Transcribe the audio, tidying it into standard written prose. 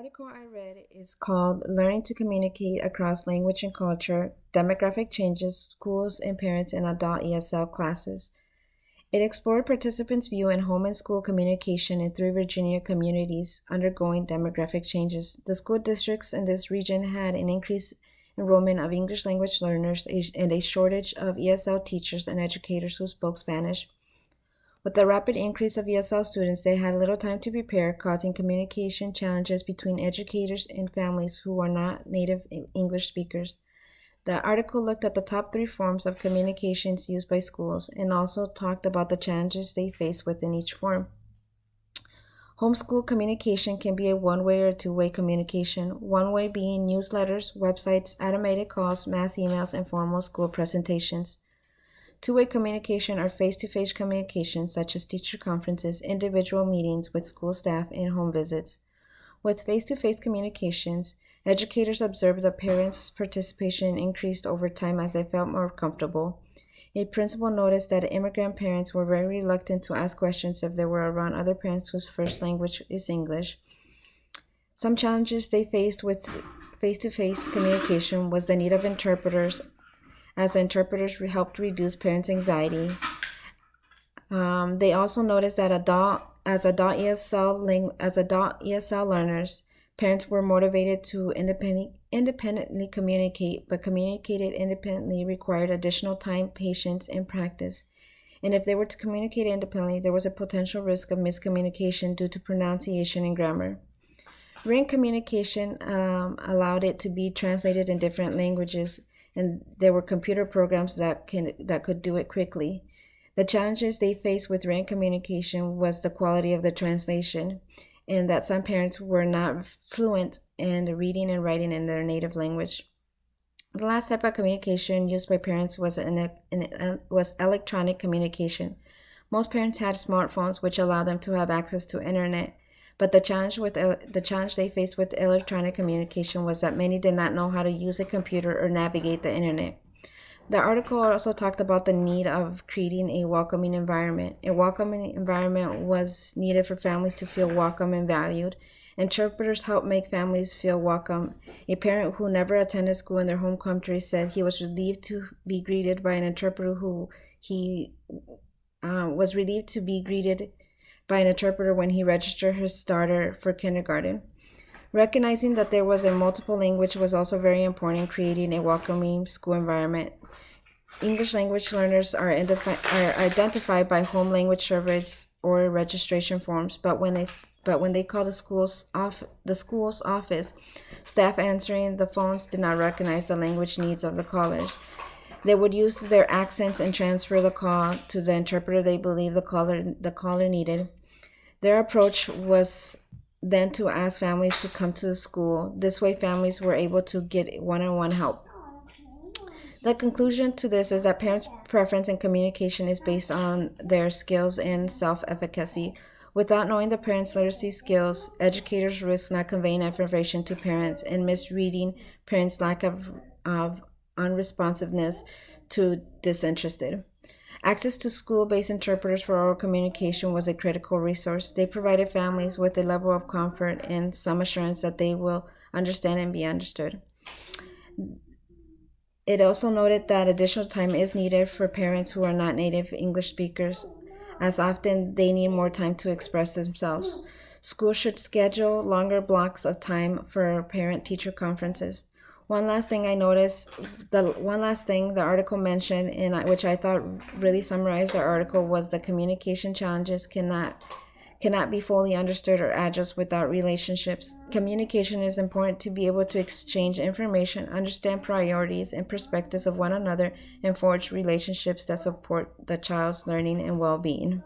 article I read is called Learning to Communicate Across Language and Culture Demographic Changes, Schools and Parents in Adult ESL Classes. It explored participants' view in home and school communication in three Virginia communities undergoing demographic changes. The school districts in this region had an increased enrollment of English language learners and a shortage of ESL teachers and educators who spoke Spanish. With the rapid increase of ESL students, they had little time to prepare, causing communication challenges between educators and families who are not native English speakers. The article looked at the top three forms of communications used by schools and also talked about the challenges they face within each form. Homeschool communication can be a one-way or two-way communication, one-way being newsletters, websites, automated calls, mass emails, and formal school presentations. Two-way communication or face-to-face communication, such as teacher conferences, individual meetings with school staff, and home visits. With face-to-face communications, educators observed that parents' participation increased over time as they felt more comfortable. A principal noticed that immigrant parents were very reluctant to ask questions if they were around other parents whose first language is English. Some challenges they faced with face-to-face communication was the need of interpreters, as the interpreters helped reduce parents' anxiety. They also noticed that as adult ESL learners, parents were motivated to independently communicate, but communicated independently required additional time, patience, and practice. And if they were to communicate independently, there was a potential risk of miscommunication due to pronunciation and grammar. Written communication allowed it to be translated in different languages, and there were computer programs that could do it quickly. The challenges they faced with written communication was the quality of the translation, and that some parents were not fluent in reading and writing in their native language. The last type of communication used by parents was electronic communication. Most parents had smartphones, which allowed them to have access to internet. But the challenge they faced with electronic communication was that many did not know how to use a computer or navigate the internet. The article also talked about the need of creating a welcoming environment. A welcoming environment was needed for families to feel welcome and valued. Interpreters help make families feel welcome. A parent who never attended school in their home country said he was relieved to be greeted by an interpreter when he registered his daughter for kindergarten. Recognizing that there was a multiple language was also very important in creating a welcoming school environment. English language learners are identified by home language surveys or registration forms, but when they call the school's office, staff answering the phones did not recognize the language needs of the callers. They would use their accents and transfer the call to the interpreter they believed the caller needed. Their approach was then to ask families to come to the school. This way, families were able to get one-on-one help. The conclusion to this is that parents' preference in communication is based on their skills and self-efficacy. Without knowing the parents' literacy skills, educators risk not conveying information to parents and misreading parents' lack of unresponsiveness to disinterested. Access to school-based interpreters for oral communication was a critical resource. They provided families with a level of comfort and some assurance that they will understand and be understood. It also noted that additional time is needed for parents who are not native English speakers, as often they need more time to express themselves. Schools should schedule longer blocks of time for parent-teacher conferences. One last thing the article mentioned, and which I thought really summarized the article, was the communication challenges cannot be fully understood or adjusted without relationships. Communication is important to be able to exchange information, understand priorities and perspectives of one another, and forge relationships that support the child's learning and well-being.